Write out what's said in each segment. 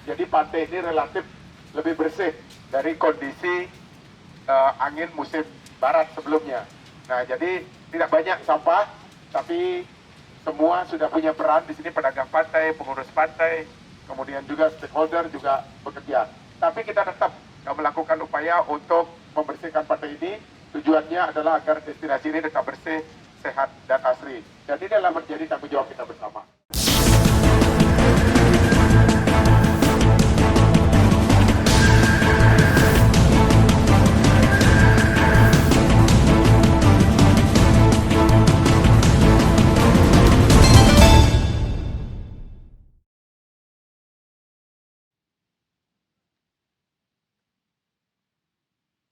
Jadi pantai ini relatif lebih bersih dari kondisi angin musim barat sebelumnya. Nah, jadi tidak banyak sampah, tapi semua sudah punya peran di sini, pedagang pantai, pengurus pantai, kemudian juga stakeholder juga bekerja. Tapi kita tetap melakukan upaya untuk membersihkan pantai ini. Tujuannya adalah agar destinasi ini tetap bersih, sehat, dan asri. Dan ini adalah menjadi tanggung jawab kita bersama.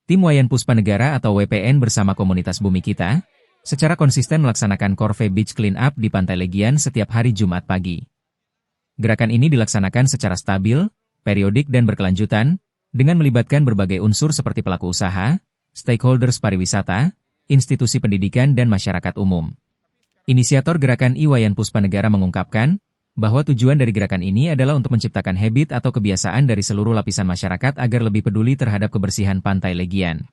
Tim Wayan Puspanegara atau WPN bersama komunitas Bumi Kita, secara konsisten melaksanakan Corve Beach Clean Up di Pantai Legian setiap hari Jumat pagi. Gerakan ini dilaksanakan secara stabil, periodik dan berkelanjutan, dengan melibatkan berbagai unsur seperti pelaku usaha, stakeholders pariwisata, institusi pendidikan dan masyarakat umum. Inisiator gerakan Wayan Puspanegara mengungkapkan, bahwa tujuan dari gerakan ini adalah untuk menciptakan habit atau kebiasaan dari seluruh lapisan masyarakat agar lebih peduli terhadap kebersihan Pantai Legian.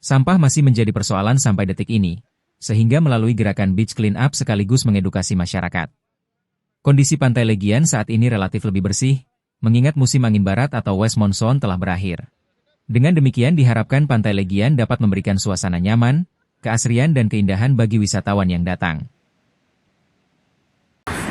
Sampah masih menjadi persoalan sampai detik ini, sehingga melalui gerakan Beach Clean Up sekaligus mengedukasi masyarakat. Kondisi Pantai Legian saat ini relatif lebih bersih, mengingat musim angin barat atau west monsoon telah berakhir. Dengan demikian diharapkan Pantai Legian dapat memberikan suasana nyaman, keasrian dan keindahan bagi wisatawan yang datang.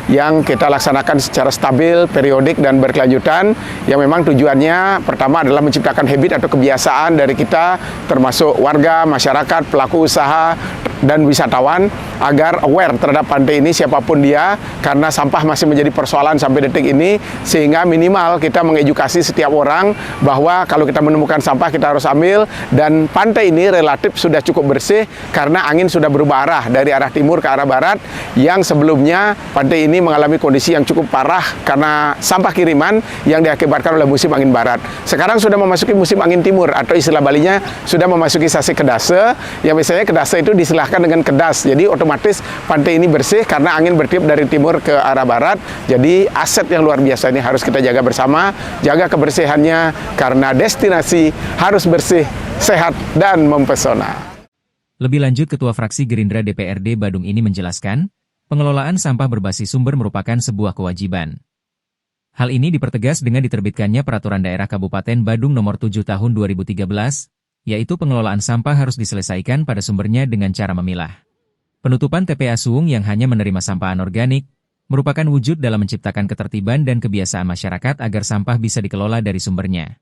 Yang kita laksanakan secara stabil, periodik, dan berkelanjutan, yang memang tujuannya pertama adalah menciptakan habit atau kebiasaan dari kita, termasuk warga, masyarakat, pelaku usaha, dan wisatawan, agar aware terhadap pantai ini siapapun dia, karena sampah masih menjadi persoalan sampai detik ini, sehingga minimal kita mengedukasi setiap orang bahwa kalau kita menemukan sampah kita harus ambil, dan pantai ini relatif sudah cukup bersih karena angin sudah berubah arah dari arah timur ke arah barat, yang sebelumnya pantai ini mengalami kondisi yang cukup parah karena sampah kiriman yang diakibatkan oleh musim angin barat. Sekarang sudah memasuki musim angin timur, atau istilah Balinya sudah memasuki sasi kedase, yang biasanya kedase itu disilahkan dengan kedas. Jadi otomatis pantai ini bersih karena angin bertiup dari timur ke arah barat. Jadi aset yang luar biasa ini harus kita jaga bersama, jaga kebersihannya karena destinasi harus bersih, sehat, dan mempesona. Lebih lanjut, Ketua Fraksi Gerindra DPRD Badung ini menjelaskan, pengelolaan sampah berbasis sumber merupakan sebuah kewajiban. Hal ini dipertegas dengan diterbitkannya Peraturan Daerah Kabupaten Badung Nomor 7 Tahun 2013, yaitu pengelolaan sampah harus diselesaikan pada sumbernya dengan cara memilah. Penutupan TPA Suung yang hanya menerima sampah anorganik, merupakan wujud dalam menciptakan ketertiban dan kebiasaan masyarakat agar sampah bisa dikelola dari sumbernya.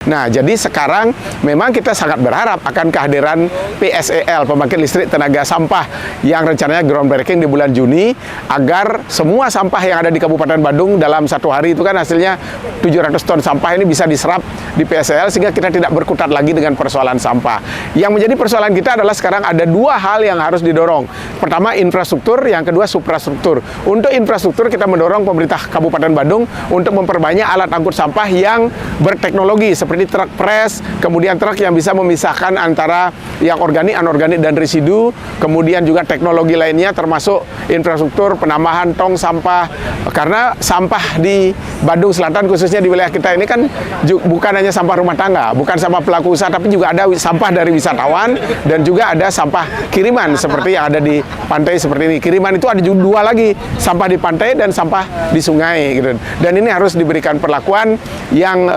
Nah, jadi sekarang memang kita sangat berharap akan kehadiran PSEL, pembangkit listrik tenaga sampah, yang rencananya groundbreaking di bulan Juni, agar semua sampah yang ada di Kabupaten Badung dalam satu hari itu kan hasilnya 700 ton sampah ini bisa diserap di PSEL, sehingga kita tidak berkutat lagi dengan persoalan sampah. Yang menjadi persoalan kita adalah sekarang ada dua hal yang harus didorong. Pertama, infrastruktur, yang kedua suprastruktur. Untuk infrastruktur kita mendorong pemerintah Kabupaten Badung untuk memperbanyak alat angkut sampah yang berteknologi seperti truk pres, kemudian truk yang bisa memisahkan antara yang organik, anorganik, dan residu, kemudian juga teknologi lainnya termasuk infrastruktur penambahan tong sampah, karena sampah di Badung Selatan khususnya di wilayah kita ini kan bukan hanya sampah rumah tangga, bukan sampah pelaku usaha, tapi juga ada sampah dari wisatawan dan juga ada sampah kiriman seperti yang ada di pantai seperti ini. Kiriman itu ada juga dua lagi, sampah di pantai dan sampah di sungai gitu. Dan ini harus diberikan perlakuan yang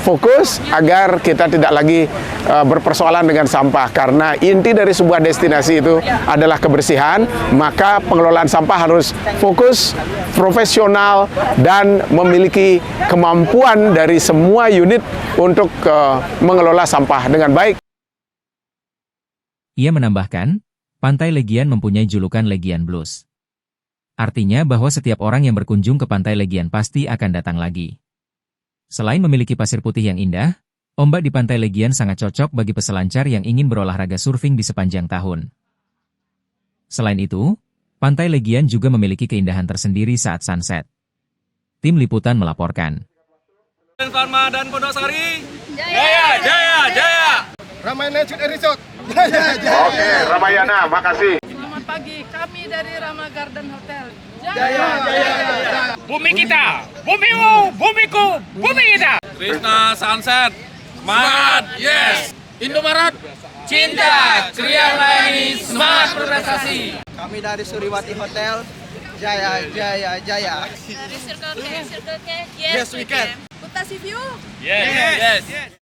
fokus agar kita tidak lagi berpersoalan dengan sampah, karena inti dari sebuah destinasi itu adalah kebersihan. Maka pengelolaan sampah harus fokus, profesional, dan memiliki kemampuan dari semua unit untuk mengelola sampah dengan baik. Ia menambahkan, Pantai Legian mempunyai julukan Legian Blues. Artinya bahwa setiap orang yang berkunjung ke Pantai Legian pasti akan datang lagi. Selain memiliki pasir putih yang indah, ombak di Pantai Legian sangat cocok bagi peselancar yang ingin berolahraga surfing di sepanjang tahun. Selain itu, Pantai Legian juga memiliki keindahan tersendiri saat sunset. Tim Liputan melaporkan. Farma dan Pondok Sari. Jaya, jaya, jaya. Ramayana Resort. Jaya, jaya. Oke, Ramayana, makasih. Selamat pagi, kami dari Rama Garden Hotel. Bumi kita, bumimu, bumiku, bumi kita. Krishna Sunset, semangat, yes. Indomaret, cinta, ceria melayani, semangat berprestasi. Kami dari Suriwati Hotel, Jaya, Jaya, Jaya. Dari Circle K, yes we can. Kutasi View. Yes.